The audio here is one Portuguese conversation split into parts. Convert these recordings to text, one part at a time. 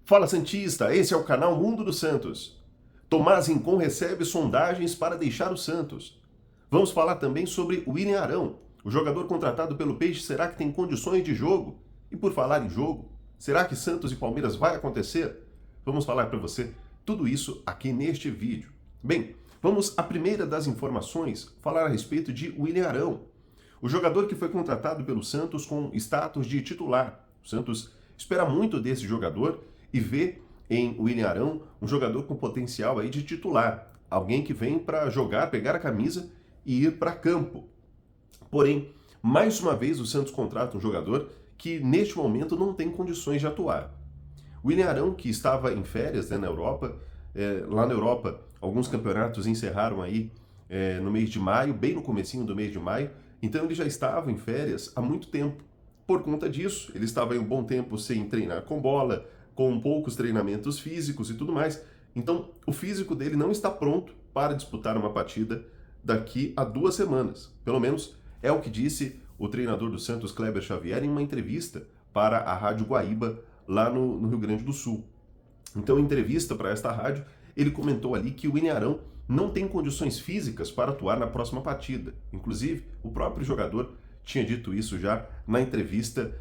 Fala Santista, esse é o canal Mundo do Santos. Tomás Rincon recebe sondagens para deixar o Santos. Vamos falar também sobre William Arão. O jogador contratado pelo Peixe, será que tem condições de jogo? E por falar em jogo, será que Santos e Palmeiras vai acontecer? Vamos falar para você tudo isso aqui neste vídeo. Bem, vamos à primeira das informações, falar a respeito de William Arão. O jogador que foi contratado pelo Santos com status de titular. O Santos espera muito desse jogador e vê em William Arão um jogador com potencial aí de titular. Alguém que vem para jogar, pegar a camisa e ir para campo. Porém, mais uma vez o Santos contrata um jogador que neste momento não tem condições de atuar. William Arão, que estava em férias na Europa, lá na Europa alguns campeonatos encerraram aí no mês de maio, bem no comecinho do mês de maio, então ele já estava em férias há muito tempo. Por conta disso, ele estava aí um bom tempo sem treinar com bola, com poucos treinamentos físicos e tudo mais. Então, o físico dele não está pronto para disputar uma partida daqui a 2 semanas. Pelo menos é o que disse o treinador do Santos, Kleber Xavier, em uma entrevista para a Rádio Guaíba, lá no Rio Grande do Sul. Então, em entrevista para esta rádio, ele comentou ali que o William Arão não tem condições físicas para atuar na próxima partida. Inclusive, o próprio jogador tinha dito isso já na entrevista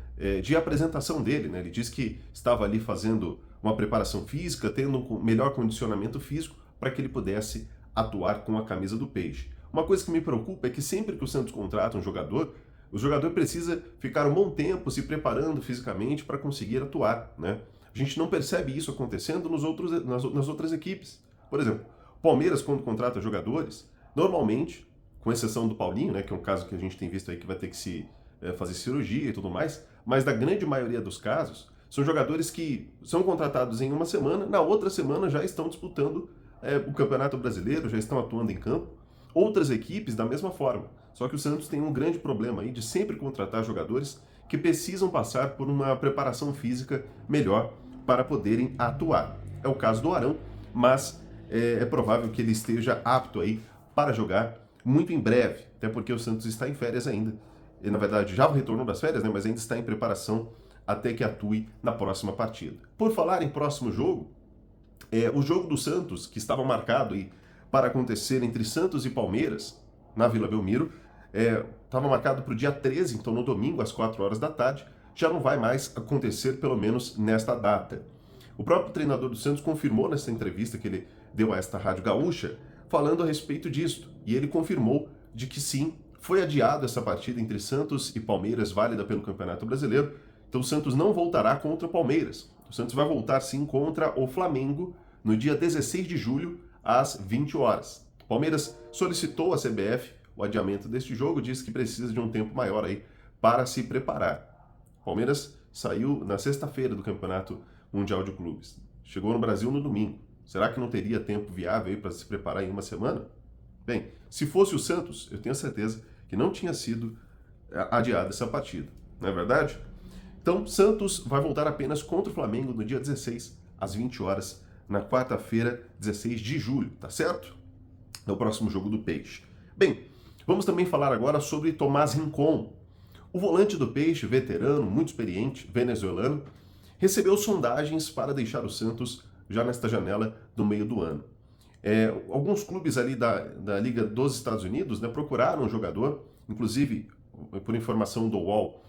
de apresentação dele, né? Ele disse que estava ali fazendo uma preparação física, tendo um melhor condicionamento físico para que ele pudesse atuar com a camisa do Peixe. Uma coisa que me preocupa é que sempre que o Santos contrata um jogador, o jogador precisa ficar um bom tempo se preparando fisicamente para conseguir atuar, né? A gente não percebe isso acontecendo nas outras equipes. Por exemplo, o Palmeiras, quando contrata jogadores, normalmente, com exceção do Paulinho, né, que é um caso que a gente tem visto aí que vai ter que fazer cirurgia e tudo mais, mas da grande maioria dos casos, são jogadores que são contratados em uma semana, na outra semana já estão disputando o Campeonato Brasileiro, já estão atuando em campo. Outras equipes da mesma forma. Só que o Santos tem um grande problema aí de sempre contratar jogadores que precisam passar por uma preparação física melhor para poderem atuar. É o caso do Arão, mas é provável que ele esteja apto aí para jogar muito em breve, até porque o Santos está em férias ainda. Ele, na verdade, já retornou das férias, né, mas ainda está em preparação até que atue na próxima partida. Por falar em próximo jogo, o jogo do Santos, que estava marcado aí para acontecer entre Santos e Palmeiras, na Vila Belmiro, estava marcado para o dia 13, então no domingo, às 4 horas da tarde, já não vai mais acontecer, pelo menos nesta data. O próprio treinador do Santos confirmou nessa entrevista que ele deu a esta Rádio Gaúcha, falando a respeito disto, e ele confirmou de que sim, foi adiado essa partida entre Santos e Palmeiras, válida pelo Campeonato Brasileiro, então o Santos não voltará contra o Palmeiras. O Santos vai voltar sim contra o Flamengo no dia 16 de julho, às 20 horas. O Palmeiras solicitou à CBF o adiamento deste jogo, disse que precisa de um tempo maior aí para se preparar. O Palmeiras saiu na sexta-feira do Campeonato Mundial de Clubes. Chegou no Brasil no domingo. Será que não teria tempo viável aí para se preparar em uma semana? Bem, se fosse o Santos, eu tenho certeza que não tinha sido adiada essa partida. Não é verdade? Então, Santos vai voltar apenas contra o Flamengo no dia 16, às 20 horas, na quarta-feira, 16 de julho, tá certo? É o próximo jogo do Peixe. Bem, vamos também falar agora sobre Tomás Rincon. O volante do Peixe, veterano, muito experiente, venezuelano, recebeu sondagens para deixar o Santos já nesta janela do meio do ano. Alguns clubes ali da Liga dos Estados Unidos, né, procuraram um jogador, inclusive, por informação do UOL,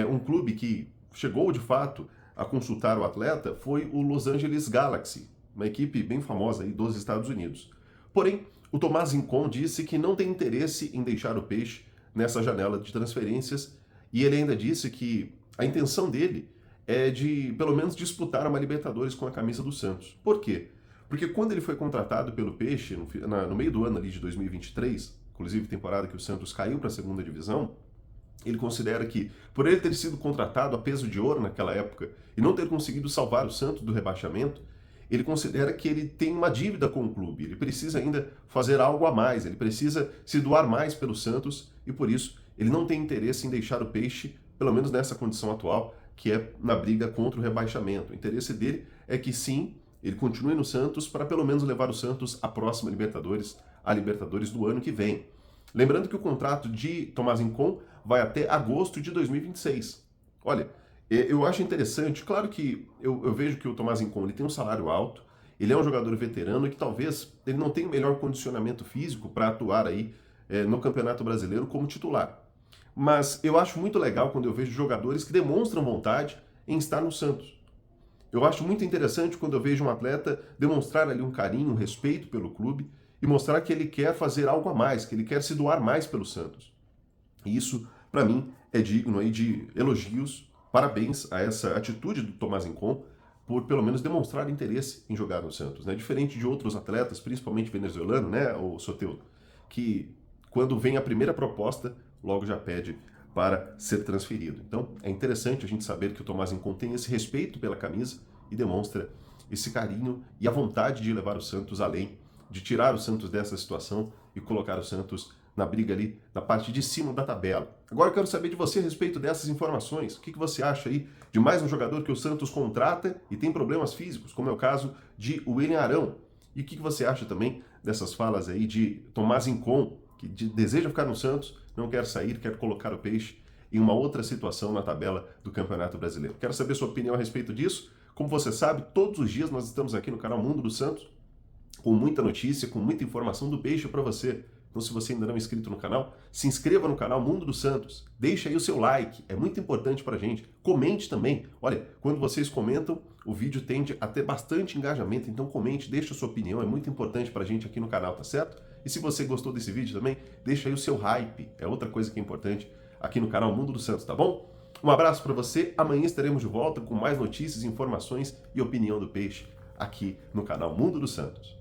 um clube que chegou de fato a consultar o atleta foi o Los Angeles Galaxy, uma equipe bem famosa aí dos Estados Unidos. Porém, o Tomás Rincon disse que não tem interesse em deixar o Peixe nessa janela de transferências e ele ainda disse que a intenção dele é de, pelo menos, disputar uma Libertadores com a camisa do Santos. Por quê? Porque quando ele foi contratado pelo Peixe, no meio do ano ali de 2023, inclusive temporada que o Santos caiu para a segunda divisão, ele considera que, por ele ter sido contratado a peso de ouro naquela época e não ter conseguido salvar o Santos do rebaixamento, ele considera que ele tem uma dívida com o clube, ele precisa ainda fazer algo a mais, ele precisa se doar mais pelo Santos e por isso ele não tem interesse em deixar o Peixe, pelo menos nessa condição atual, que é na briga contra o rebaixamento. O interesse dele é que sim, ele continue no Santos para pelo menos levar o Santos à próxima Libertadores, a Libertadores do ano que vem. Lembrando que o contrato de Tomás Rincon vai até agosto de 2026. Olha, Eu acho interessante, claro que eu vejo que o Tomás Incon ele tem um salário alto, ele é um jogador veterano e que talvez ele não tenha o melhor condicionamento físico para atuar aí no Campeonato Brasileiro como titular. Mas eu acho muito legal quando eu vejo jogadores que demonstram vontade em estar no Santos. Eu acho muito interessante quando eu vejo um atleta demonstrar ali um carinho, um respeito pelo clube e mostrar que ele quer fazer algo a mais, que ele quer se doar mais pelo Santos. E isso, para mim, é digno aí de elogios. Parabéns a essa atitude do Tomás Incon por pelo menos demonstrar interesse em jogar no Santos, né? Diferente de outros atletas, principalmente venezuelano, né, o Soteldo, que quando vem a primeira proposta, logo já pede para ser transferido. Então, é interessante a gente saber que o Tomás Incon tem esse respeito pela camisa e demonstra esse carinho e a vontade de levar o Santos além, de tirar o Santos dessa situação e colocar o Santos na briga ali, na parte de cima da tabela. Agora eu quero saber de você a respeito dessas informações. O que você acha aí de mais um jogador que o Santos contrata e tem problemas físicos, como é o caso de Willian Arão? E o que você acha também dessas falas aí de Tomás Incon, que deseja ficar no Santos, não quer sair, quer colocar o Peixe em uma outra situação na tabela do Campeonato Brasileiro? Quero saber sua opinião a respeito disso. Como você sabe, todos os dias nós estamos aqui no canal Mundo do Santos com muita notícia, com muita informação do Peixe para você. Então, se você ainda não é inscrito no canal, se inscreva no canal Mundo dos Santos. Deixa aí o seu like, é muito importante para a gente. Comente também. Olha, quando vocês comentam, o vídeo tende a ter bastante engajamento. Então, comente, deixa a sua opinião, é muito importante para a gente aqui no canal, tá certo? E se você gostou desse vídeo também, deixa aí o seu hype. É outra coisa que é importante aqui no canal Mundo dos Santos, tá bom? Um abraço para você. Amanhã estaremos de volta com mais notícias, informações e opinião do Peixe aqui no canal Mundo dos Santos.